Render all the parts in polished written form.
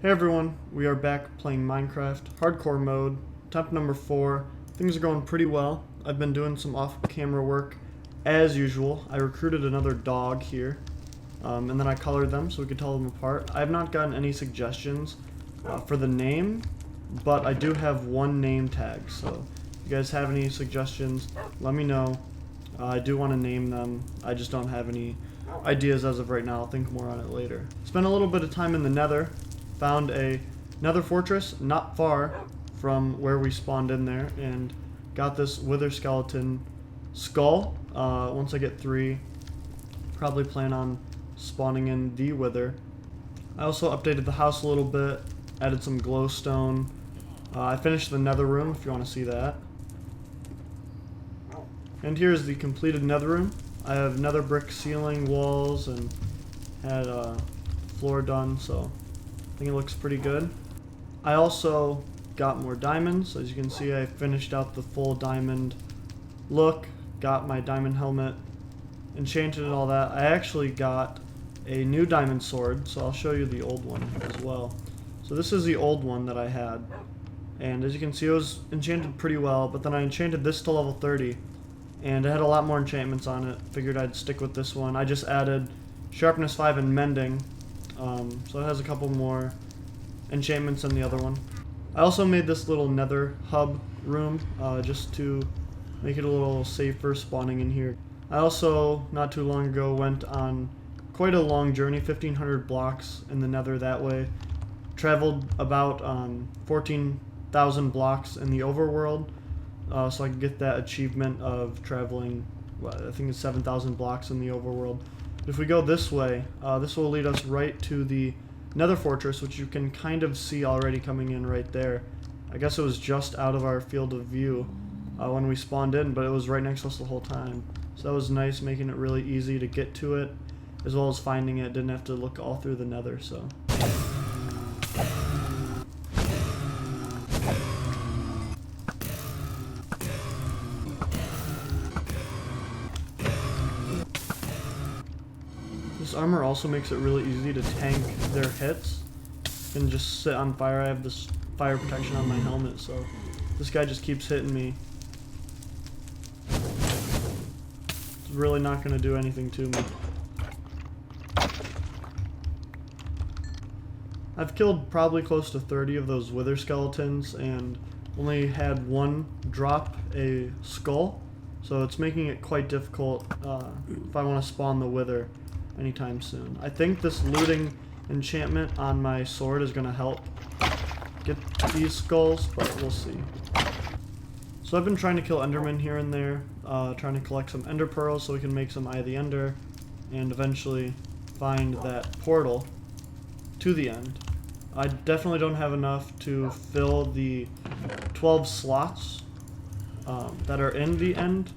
Hey everyone, we are back playing Minecraft, hardcore mode, attempt number 4. Things are going pretty well. I've been doing some off-camera work as usual. I recruited another dog here, and then I colored them so we could tell them apart. I have not gotten any suggestions for the name, but I do have one name tag, so if you guys have any suggestions, let me know. I do want to name them, I just don't have any ideas as of right now. I'll think more on it later. Spent a little bit of time in the Nether. Found a nether fortress not far from where we spawned in there, and got this wither skeleton skull. Once I get 3, probably plan on spawning in the wither. I also updated the house a little bit, added some glowstone. I finished the nether room if you want to see that. And here's the completed nether room. I have nether brick ceiling, walls, and had floor done, so I think it looks pretty good. I also got more diamonds. As you can see, I finished out the full diamond look, got my diamond helmet, enchanted and all that. I actually got a new diamond sword, so I'll show you the old one as well. So this is the old one that I had, and as you can see, it was enchanted pretty well, but then I enchanted this to level 30, and it had a lot more enchantments on it. Figured I'd stick with this one. I just added sharpness 5 and mending, so it has a couple more enchantments than the other one. I also made this little nether hub room just to make it a little safer spawning in here. I also, not too long ago, went on quite a long journey, 1,500 blocks in the nether that way. Traveled about 14,000 blocks in the overworld, so I could get that achievement of traveling, I think it's 7,000 blocks in the overworld. If we go this way, this will lead us right to the nether fortress, which you can kind of see already coming in right there. I guess it was just out of our field of view when we spawned in, but it was right next to us the whole time. So that was nice, making it really easy to get to it, as well as finding it. Didn't have to look all through the nether, so. This armor also makes it really easy to tank their hits. You can just sit on fire. I have this fire protection on my helmet, so this guy just keeps hitting me. It's really not going to do anything to me. I've killed probably close to 30 of those wither skeletons and only had one drop a skull, so it's making it quite difficult if I want to spawn the wither anytime soon. I think this looting enchantment on my sword is going to help get these skulls, but we'll see. So I've been trying to kill endermen here and there, trying to collect some ender pearls so we can make some Eye of the Ender, and eventually find that portal to the end. I definitely don't have enough to fill the 12 slots that are in the end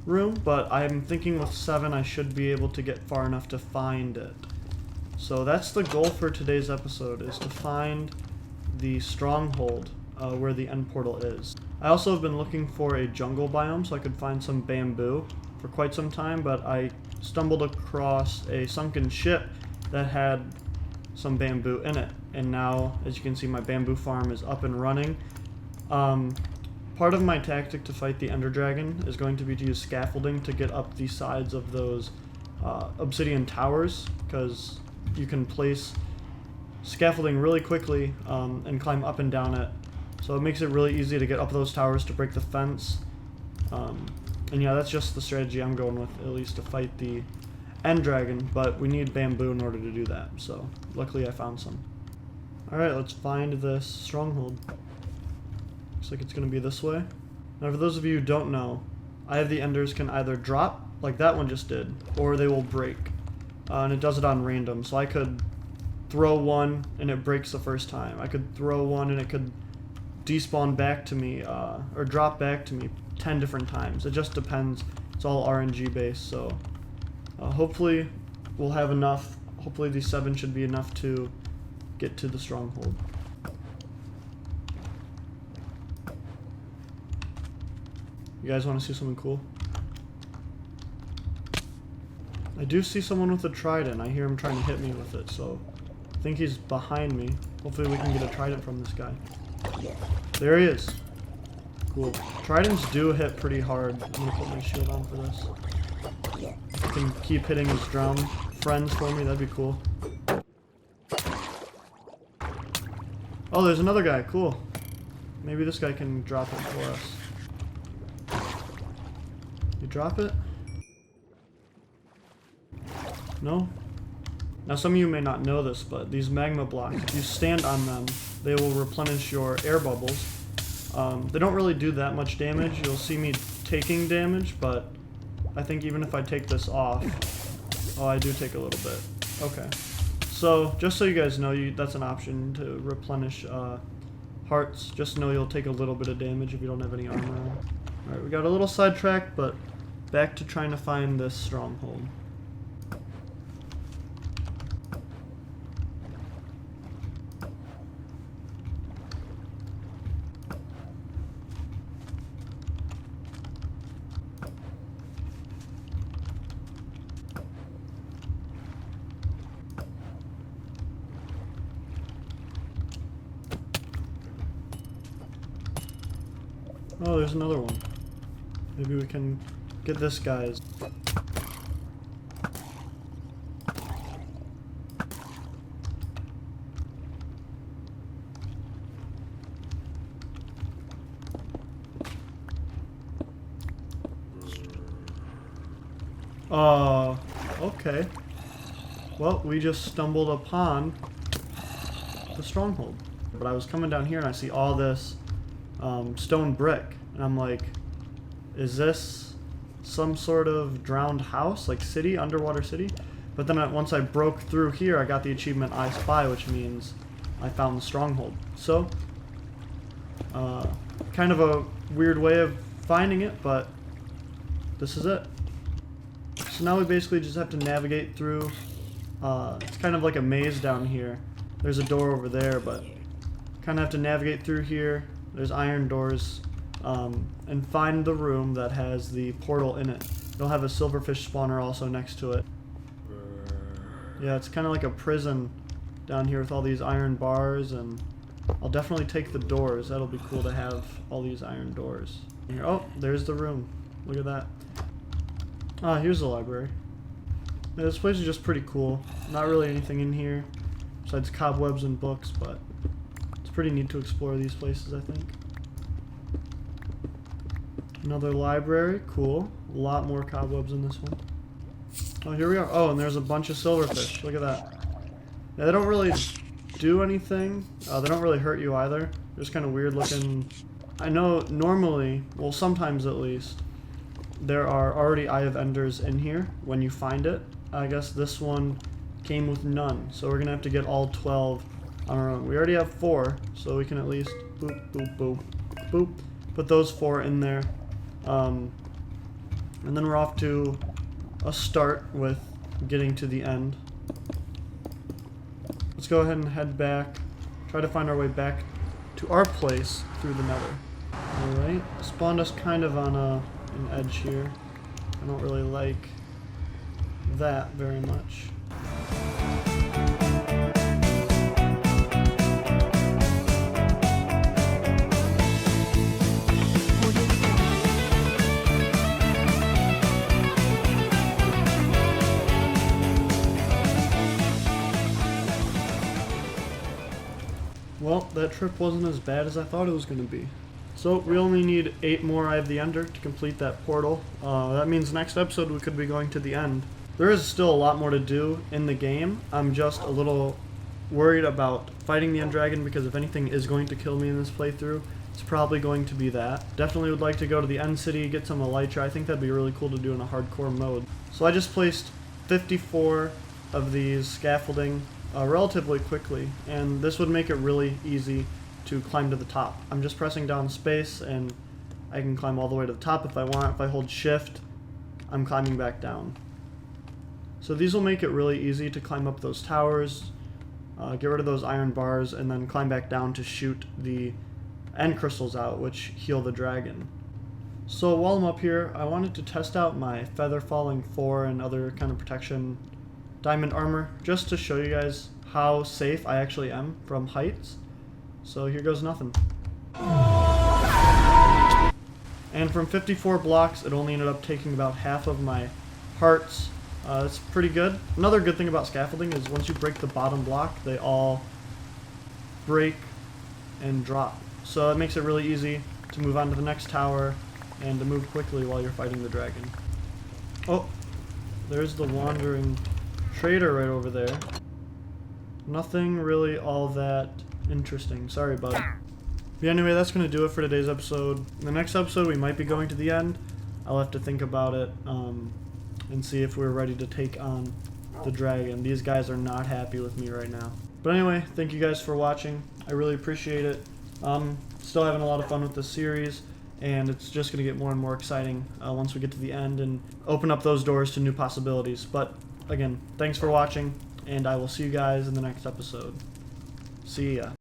room, but I'm thinking with 7 I should be able to get far enough to find it. So that's the goal for today's episode, is to find the stronghold where the end portal is. I also have been looking for a jungle biome so I could find some bamboo for quite some time, but I stumbled across a sunken ship that had some bamboo in it, and now, as you can see, my bamboo farm is up and running. Part of my tactic to fight the Ender Dragon is going to be to use scaffolding to get up the sides of those obsidian towers, because you can place scaffolding really quickly and climb up and down it. So it makes it really easy to get up those towers to break the fence. And yeah, that's just the strategy I'm going with, at least to fight the End Dragon, but we need bamboo in order to do that, so luckily I found some. Alright, let's find this stronghold. Looks like it's going to be this way. Now for those of you who don't know, Eye of the Enders can either drop, like that one just did, or they will break. And it does it on random, so I could throw one and it breaks the first time. I could throw one and it could despawn back to me, or drop back to me 10 different times. It just depends. It's all RNG based, so hopefully we'll have enough. Hopefully these 7 should be enough to get to the stronghold. You guys want to see something cool? I do see someone with a trident. I hear him trying to hit me with it, so think he's behind me. Hopefully we can get a trident from this guy. There he is. Cool. Tridents do hit pretty hard. I'm gonna put my shield on for this. I can keep hitting his drown friends for me, that'd be cool. Oh, there's another guy, cool. Maybe this guy can drop it for us. You drop it? No? Now some of you may not know this, but these magma blocks, if you stand on them, they will replenish your air bubbles. They don't really do that much damage. You'll see me taking damage, but I think even if I take this off... Oh, I do take a little bit. Okay. So, just so you guys know, that's an option to replenish hearts. Just know you'll take a little bit of damage if you don't have any armor on. Alright, we got a little sidetracked, but back to trying to find this stronghold. Oh, there's another one. Maybe we can get this guy's. Okay. Well, we just stumbled upon the stronghold. But I was coming down here and I see all this stone brick, and I'm like, is this some sort of drowned house, like city, underwater city? But then once I broke through here, I got the achievement I Spy, which means I found the stronghold. So, kind of a weird way of finding it, but this is it. So now we basically just have to navigate through. It's kind of like a maze down here. There's a door over there, but kind of have to navigate through here. There's iron doors, and find the room that has the portal in it. You'll have a silverfish spawner also next to it. Yeah, it's kind of like a prison down here with all these iron bars, and I'll definitely take the doors. That'll be cool to have all these iron doors. Here, oh, there's the room. Look at that. Ah, here's the library. Yeah, this place is just pretty cool. Not really anything in here besides cobwebs and books, but it's pretty neat to explore these places, I think. Another library, cool. A lot more cobwebs in this one. Oh, here we are. Oh, and there's a bunch of silverfish. Look at that. Yeah, they don't really do anything. They don't really hurt you either. They're just kind of weird looking. I know normally, well sometimes at least, there are already Eye of Enders in here when you find it. I guess this one came with none, so we're gonna have to get all 12 on our own. We already have 4, so we can at least boop, boop, boop, boop, put those 4 in there. And then we're off to a start with getting to the end. Let's go ahead and head back, try to find our way back to our place through the nether. Alright, spawned us kind of on an edge here. I don't really like that very much. Well, that trip wasn't as bad as I thought it was going to be. So, we only need 8 more Eye of the Ender to complete that portal. That means next episode we could be going to the end. There is still a lot more to do in the game. I'm just a little worried about fighting the End Dragon, because if anything is going to kill me in this playthrough, it's probably going to be that. Definitely would like to go to the End City, get some Elytra. I think that'd be really cool to do in a hardcore mode. So I just placed 54 of these scaffolding relatively quickly, and this would make it really easy to climb to the top. I'm just pressing down space and I can climb all the way to the top if I want. If I hold shift, I'm climbing back down. So these will make it really easy to climb up those towers, get rid of those iron bars, and then climb back down to shoot the end crystals out, which heal the dragon. So while I'm up here, I wanted to test out my Feather Falling 4 and other kind of protection diamond armor, just to show you guys how safe I actually am from heights. So here goes nothing. And from 54 blocks, it only ended up taking about half of my hearts. It's pretty good. Another good thing about scaffolding is once you break the bottom block, they all break and drop. So it makes it really easy to move on to the next tower and to move quickly while you're fighting the dragon. Oh, there's the wandering trader right over there. Nothing really all that interesting. Sorry, bud. But anyway, that's going to do it for today's episode. In the next episode, we might be going to the end. I'll have to think about it and see if we're ready to take on the dragon. These guys are not happy with me right now. But anyway, thank you guys for watching. I really appreciate it. Still having a lot of fun with this series, and it's just going to get more and more exciting once we get to the end and open up those doors to new possibilities. But again, thanks for watching, and I will see you guys in the next episode. See ya.